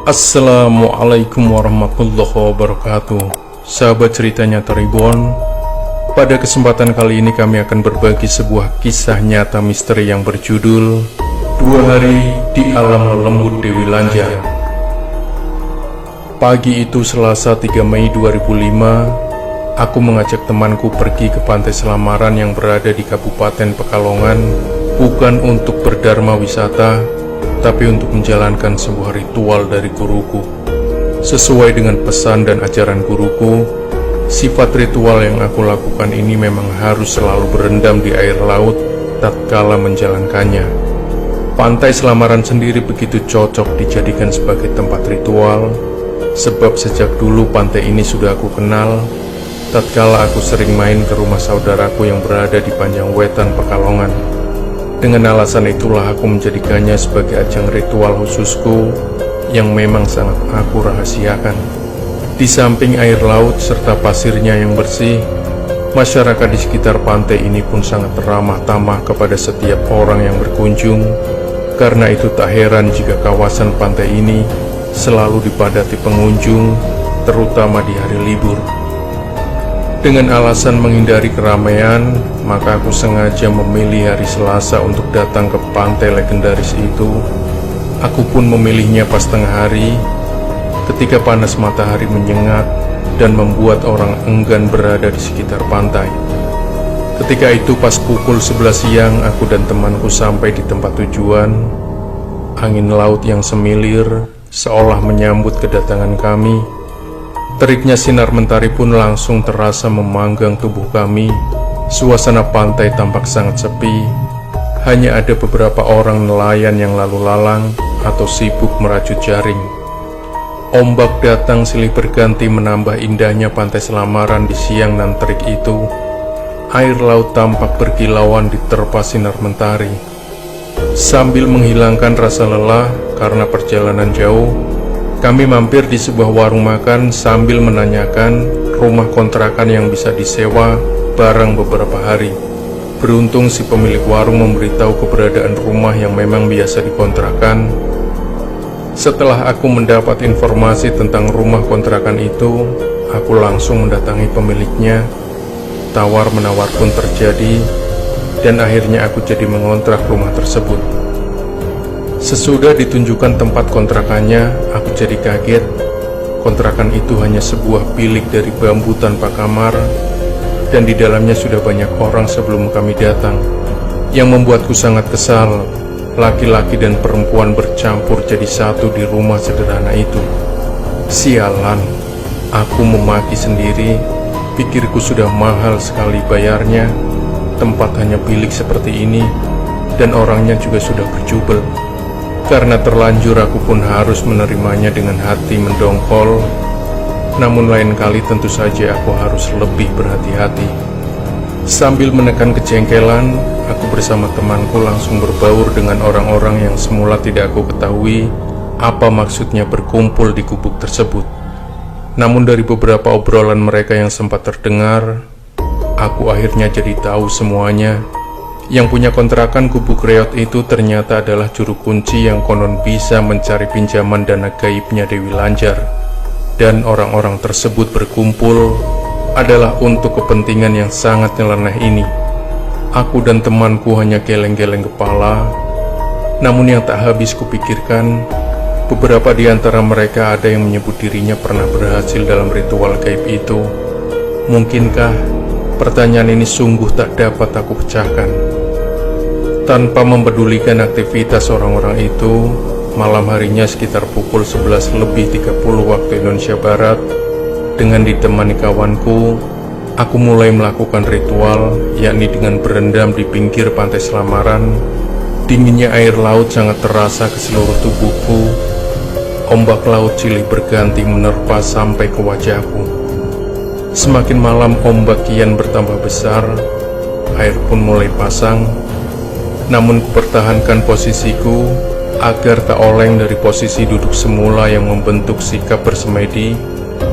Assalamualaikum warahmatullahi wabarakatuh. Sahabat cerita nyata Reborn, pada kesempatan kali ini kami akan berbagi sebuah kisah nyata misteri yang berjudul 2 Hari di Alam Lembut Dewi Lanjar. Pagi itu Selasa 3 Mei 2005, aku mengajak temanku pergi ke Pantai Selamaran yang berada di Kabupaten Pekalongan, bukan untuk berdharma wisata, tapi untuk menjalankan sebuah ritual dari guruku. Sesuai dengan pesan dan ajaran guruku, sifat ritual yang aku lakukan ini memang harus selalu berendam di air laut tatkala menjalankannya. Pantai Selamaran sendiri begitu cocok dijadikan sebagai tempat ritual, sebab sejak dulu pantai ini sudah aku kenal tatkala aku sering main ke rumah saudaraku yang berada di Panjang Wetan, Pekalongan. Dengan alasan itulah aku menjadikannya sebagai ajang ritual khususku yang memang sangat aku rahasiakan. Di samping air laut serta pasirnya yang bersih, masyarakat di sekitar pantai ini pun sangat ramah tamah kepada setiap orang yang berkunjung. Karena itu tak heran jika kawasan pantai ini selalu dipadati pengunjung, terutama di hari libur. Dengan alasan menghindari keramaian, maka aku sengaja memilih hari Selasa untuk datang ke pantai legendaris itu. Aku pun memilihnya pas tengah hari, ketika panas matahari menyengat dan membuat orang enggan berada di sekitar pantai. Ketika itu pas pukul 11 siang, aku dan temanku sampai di tempat tujuan. Angin laut yang semilir seolah menyambut kedatangan kami. Teriknya sinar mentari pun langsung terasa memanggang tubuh kami. Suasana pantai tampak sangat sepi. Hanya ada beberapa orang nelayan yang lalu lalang atau sibuk merajut jaring. Ombak datang silih berganti menambah indahnya Pantai Selamaran di siang nan terik itu. Air laut tampak berkilauan diterpa sinar mentari. Sambil menghilangkan rasa lelah karena perjalanan jauh, kami mampir di sebuah warung makan sambil menanyakan rumah kontrakan yang bisa disewa barang beberapa hari. Beruntung si pemilik warung memberitahu keberadaan rumah yang memang biasa dikontrakan. Setelah aku mendapat informasi tentang rumah kontrakan itu, aku langsung mendatangi pemiliknya. Tawar-menawar pun terjadi, dan akhirnya aku jadi mengontrak rumah tersebut. Sesudah ditunjukkan tempat kontrakannya, aku jadi kaget. Kontrakan itu hanya sebuah bilik dari bambu tanpa kamar, dan di dalamnya sudah banyak orang sebelum kami datang. Yang membuatku sangat kesal, laki-laki dan perempuan bercampur jadi satu di rumah sederhana itu. Sialan, aku memaki sendiri. Pikirku sudah mahal sekali bayarnya. Tempat hanya bilik seperti ini, dan orangnya juga sudah berjubel. Karena terlanjur, aku pun harus menerimanya dengan hati mendongkol. Namun lain kali tentu saja aku harus lebih berhati-hati. Sambil menekan kejengkelan, aku bersama temanku langsung berbaur dengan orang-orang yang semula tidak aku ketahui apa maksudnya berkumpul di gubuk tersebut. Namun dari beberapa obrolan mereka yang sempat terdengar, aku akhirnya jadi tahu semuanya. Yang punya kontrakan gubuk reot itu ternyata adalah juru kunci yang konon bisa mencari pinjaman dana gaibnya Dewi Lanjar. Dan orang-orang tersebut berkumpul adalah untuk kepentingan yang sangat nyeleneh ini. Aku dan temanku hanya geleng-geleng kepala. Namun yang tak habis kupikirkan, beberapa di antara mereka ada yang menyebut dirinya pernah berhasil dalam ritual gaib itu. Mungkinkah? Pertanyaan ini sungguh tak dapat aku pecahkan. Tanpa mempedulikan aktivitas orang-orang itu, malam harinya sekitar pukul 11:30 waktu Indonesia Barat, dengan ditemani kawanku, aku mulai melakukan ritual, yakni dengan berendam di pinggir Pantai Selamaran. Dinginnya air laut sangat terasa ke seluruh tubuhku. Ombak laut silih berganti menerpa sampai ke wajahku. Semakin malam ombak kian bertambah besar, air pun mulai pasang. Namun kupertahankan posisiku agar tak oleng dari posisi duduk semula yang membentuk sikap bersemedi.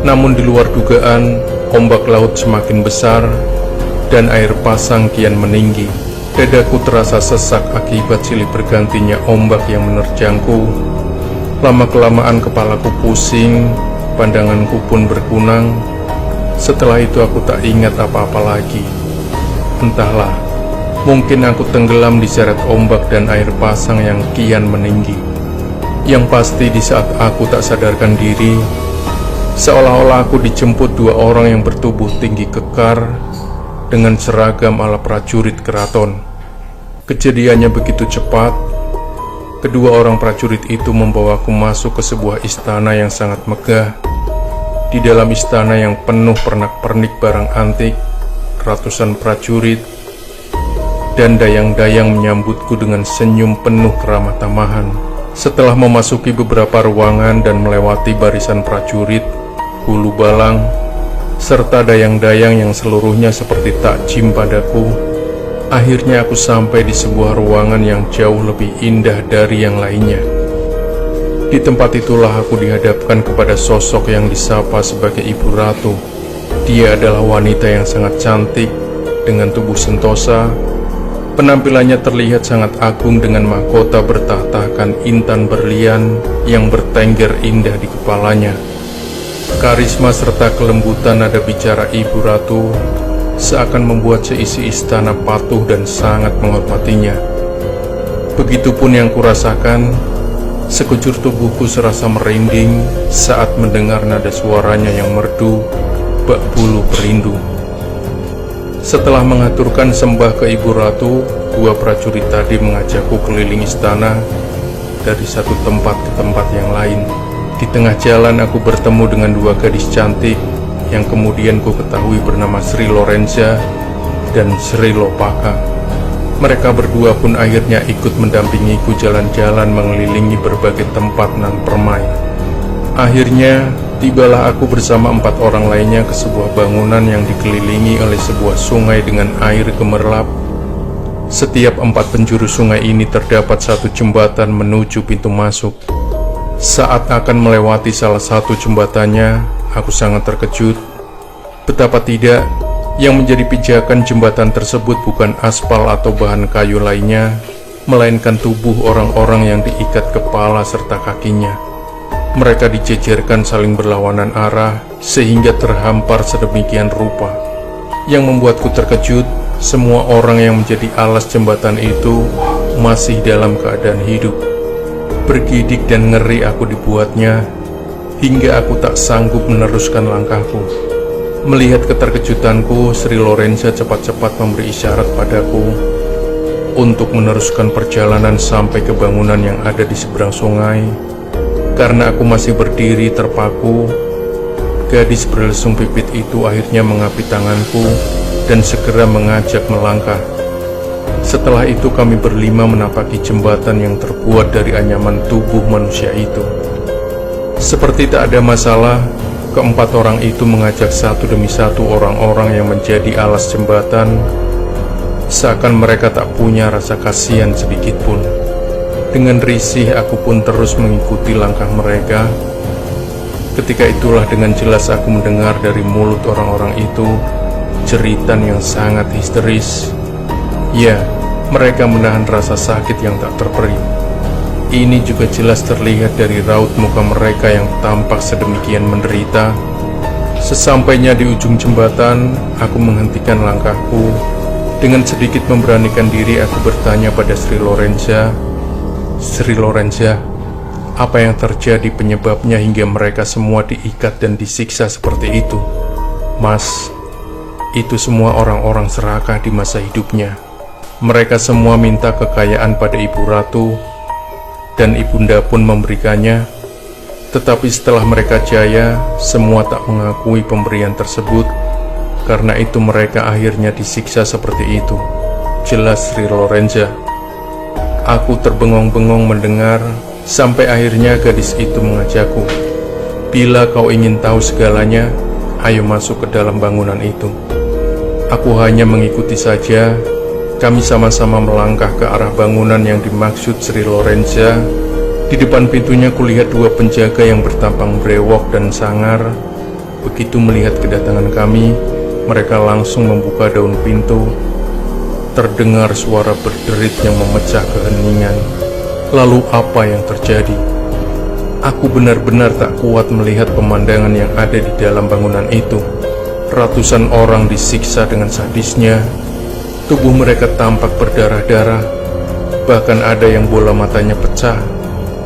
Namun di luar dugaan, ombak laut semakin besar dan air pasang kian meninggi. Dadaku terasa sesak akibat silih bergantinya ombak yang menerjangku. Lama-kelamaan kepalaku pusing, pandanganku pun berkunang. Setelah itu aku tak ingat apa-apa lagi. Entahlah, mungkin aku tenggelam diseret ombak dan air pasang yang kian meninggi. Yang pasti di saat aku tak sadarkan diri, seolah-olah aku dijemput dua orang yang bertubuh tinggi kekar dengan seragam ala prajurit keraton. Kejadiannya begitu cepat. Kedua orang prajurit itu membawaku masuk ke sebuah istana yang sangat megah. Di dalam istana yang penuh pernak-pernik barang antik, ratusan prajurit dan dayang-dayang menyambutku dengan senyum penuh keramah tamahan. Setelah memasuki beberapa ruangan dan melewati barisan prajurit, hulu balang, serta dayang-dayang yang seluruhnya seperti takjim padaku, akhirnya aku sampai di sebuah ruangan yang jauh lebih indah dari yang lainnya. Di tempat itulah aku dihadapkan kepada sosok yang disapa sebagai Ibu Ratu. Dia adalah wanita yang sangat cantik, dengan tubuh sentosa. Penampilannya terlihat sangat agung dengan mahkota bertahtakan intan berlian yang bertengger indah di kepalanya. Karisma serta kelembutan nada bicara Ibu Ratu seakan membuat seisi istana patuh dan sangat menghormatinya. Begitupun yang kurasakan, sekujur tubuhku serasa merinding saat mendengar nada suaranya yang merdu, bak bulu perindu. Setelah mengaturkan sembah ke Ibu Ratu, dua prajurit tadi mengajakku keliling istana dari satu tempat ke tempat yang lain. Di tengah jalan aku bertemu dengan dua gadis cantik yang kemudian ku ketahui bernama Sri Lorenza dan Sri Lopaka. Mereka berdua pun akhirnya ikut mendampingiku jalan-jalan mengelilingi berbagai tempat nan permai. Akhirnya tibalah aku bersama 4 orang lainnya ke sebuah bangunan yang dikelilingi oleh sebuah sungai dengan air gemerlap. Setiap 4 penjuru sungai ini terdapat satu jembatan menuju pintu masuk. Saat akan melewati salah satu jembatannya, aku sangat terkejut. Betapa tidak, yang menjadi pijakan jembatan tersebut bukan aspal atau bahan kayu lainnya, melainkan tubuh orang-orang yang diikat kepala serta kakinya. Mereka dijejerkan saling berlawanan arah sehingga terhampar sedemikian rupa. Yang membuatku terkejut, semua orang yang menjadi alas jembatan itu masih dalam keadaan hidup. Bergidik dan ngeri aku dibuatnya, hingga aku tak sanggup meneruskan langkahku. Melihat keterkejutanku, Sri Lorenza cepat-cepat memberi isyarat padaku untuk meneruskan perjalanan sampai ke bangunan yang ada di seberang sungai. Karena aku masih berdiri terpaku, gadis berlesung pipit itu akhirnya mengapi tanganku dan segera mengajak melangkah. Setelah itu kami berlima menapaki jembatan yang terbuat dari anyaman tubuh manusia itu. Seperti tak ada masalah, keempat orang itu mengajak satu demi satu orang-orang yang menjadi alas jembatan, seakan mereka tak punya rasa kasihan sedikitpun. Dengan risih aku pun terus mengikuti langkah mereka. Ketika itulah dengan jelas aku mendengar dari mulut orang-orang itu jeritan yang sangat histeris. Ya, mereka menahan rasa sakit yang tak terperi. Ini juga jelas terlihat dari raut muka mereka yang tampak sedemikian menderita. Sesampainya di ujung jembatan, aku menghentikan langkahku. Dengan sedikit memberanikan diri aku bertanya pada Sri Lorenza, "Sri Lorenza, apa yang terjadi penyebabnya hingga mereka semua diikat dan disiksa seperti itu?" "Mas, itu semua orang-orang serakah di masa hidupnya. Mereka semua minta kekayaan pada Ibu Ratu, dan Ibunda pun memberikannya. Tetapi setelah mereka jaya, semua tak mengakui pemberian tersebut. Karena itu mereka akhirnya disiksa seperti itu," jelas Sri Lorenza. Aku terbengong-bengong mendengar, sampai akhirnya gadis itu mengajakku, "Bila kau ingin tahu segalanya, ayo masuk ke dalam bangunan itu." Aku hanya mengikuti saja. Kami sama-sama melangkah ke arah bangunan yang dimaksud Sri Lorenza. Di depan pintunya kulihat dua penjaga yang bertampang brewok dan sangar. Begitu melihat kedatangan kami, mereka langsung membuka daun pintu. Terdengar suara berderit yang memecah keheningan. Lalu apa yang terjadi? Aku benar-benar tak kuat melihat pemandangan yang ada di dalam bangunan itu. Ratusan orang disiksa dengan sadisnya. Tubuh mereka tampak berdarah-darah. Bahkan ada yang bola matanya pecah.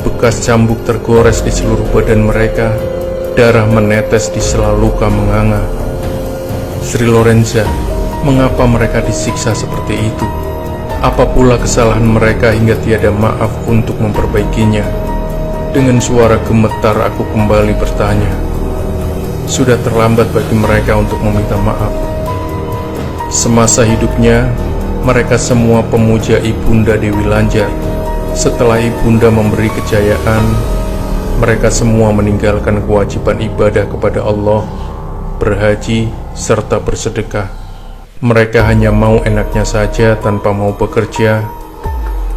Bekas cambuk tergores di seluruh badan mereka. Darah menetes di sela luka menganga. Sri Lorenza, mengapa mereka disiksa seperti itu? Apa pula kesalahan mereka hingga tiada maaf untuk memperbaikinya? Dengan suara gemetar aku kembali bertanya. Sudah terlambat bagi mereka untuk meminta maaf. Semasa hidupnya, mereka semua pemuja Ibunda Dewi Lanjar. Setelah Ibunda memberi kejayaan, mereka semua meninggalkan kewajiban ibadah kepada Allah, berhaji, serta bersedekah. Mereka hanya mau enaknya saja tanpa mau bekerja,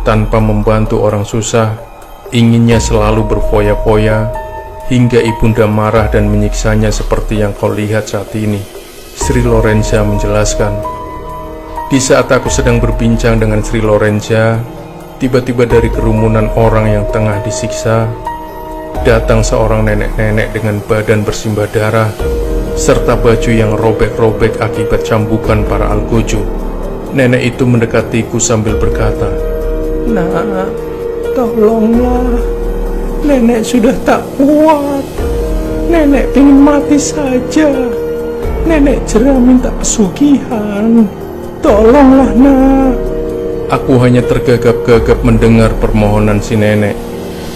tanpa membantu orang susah. Inginnya selalu berfoya-foya, hingga Ibunda marah dan menyiksanya seperti yang kau lihat saat ini. Sri Lorenza menjelaskan. Di saat aku sedang berbincang dengan Sri Lorenza, tiba-tiba dari kerumunan orang yang tengah disiksa, datang seorang nenek-nenek dengan badan bersimbah darah, serta baju yang robek-robek akibat cambukan para algojo. Nenek itu mendekatiku sambil berkata, "Nak, tolonglah, nenek sudah tak kuat. Nenek ingin mati saja. Nenek jerah minta pesugihan. Tolonglah, nak." Aku hanya tergagap-gagap mendengar permohonan si nenek.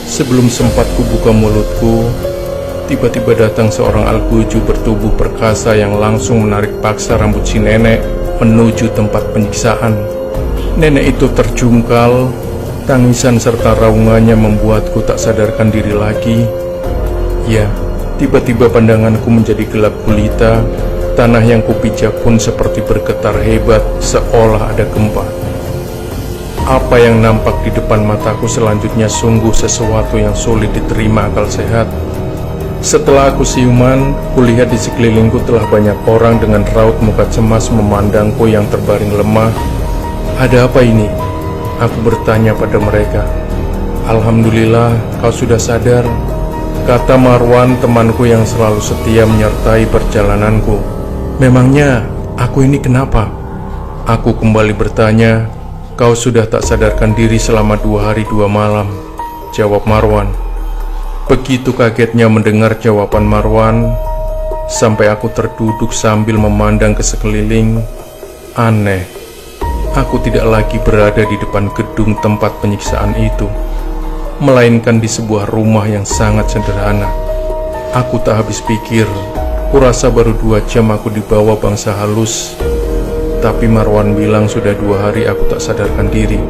Sebelum sempat kubuka mulutku, tiba-tiba datang seorang algojo bertubuh perkasa yang langsung menarik paksa rambut si nenek menuju tempat penyiksaan. Nenek itu terjungkal. Tangisan serta raungannya membuatku tak sadarkan diri lagi. Ya, tiba-tiba pandanganku menjadi gelap gulita. Tanah yang kupijak pun seperti bergetar hebat, seolah ada gempa. Apa yang nampak di depan mataku selanjutnya sungguh sesuatu yang sulit diterima akal sehat. Setelah aku siuman, kulihat di sekelilingku telah banyak orang dengan raut muka cemas memandangku yang terbaring lemah. Ada apa ini? Aku bertanya pada mereka. "Alhamdulillah, kau sudah sadar," kata Marwan, temanku yang selalu setia menyertai perjalananku. "Memangnya aku ini kenapa?" Aku kembali bertanya. "Kau sudah tak sadarkan diri selama 2 hari 2 malam," jawab Marwan. Begitu kagetnya mendengar jawaban Marwan, sampai aku terduduk sambil memandang ke sekeliling. Aneh. Aku tidak lagi berada di depan gedung tempat penyiksaan itu, melainkan di sebuah rumah yang sangat sederhana. Aku tak habis pikir, kurasa baru 2 jam aku dibawa bangsa halus. Tapi Marwan bilang sudah 2 hari aku tak sadarkan diri.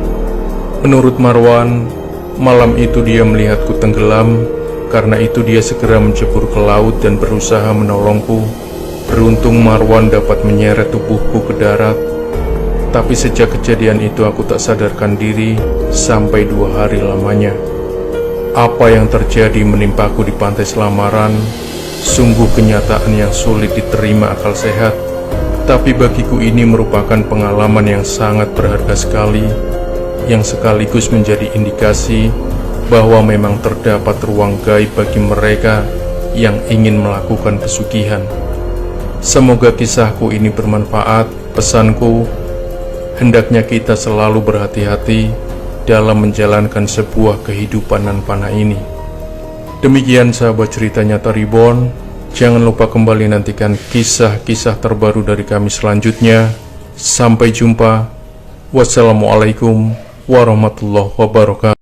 Menurut Marwan, malam itu dia melihatku tenggelam. Karena itu dia segera menjebur ke laut dan berusaha menolongku. Beruntung Marwan dapat menyeret tubuhku ke darat. Tapi sejak kejadian itu aku tak sadarkan diri sampai 2 hari lamanya. Apa yang terjadi menimpaku di Pantai Selamaran sungguh kenyataan yang sulit diterima akal sehat. Tapi bagiku ini merupakan pengalaman yang sangat berharga sekali, yang sekaligus menjadi indikasi bahwa memang terdapat ruang gaib bagi mereka yang ingin melakukan pesugihan. Semoga kisahku ini bermanfaat. Pesanku, hendaknya kita selalu berhati-hati dalam menjalankan sebuah kehidupan nan fana ini. Demikian sahabat cerita nyata Reborn. Jangan lupa kembali nantikan kisah-kisah terbaru dari kami selanjutnya. Sampai jumpa. Wassalamualaikum warahmatullahi wabarakatuh.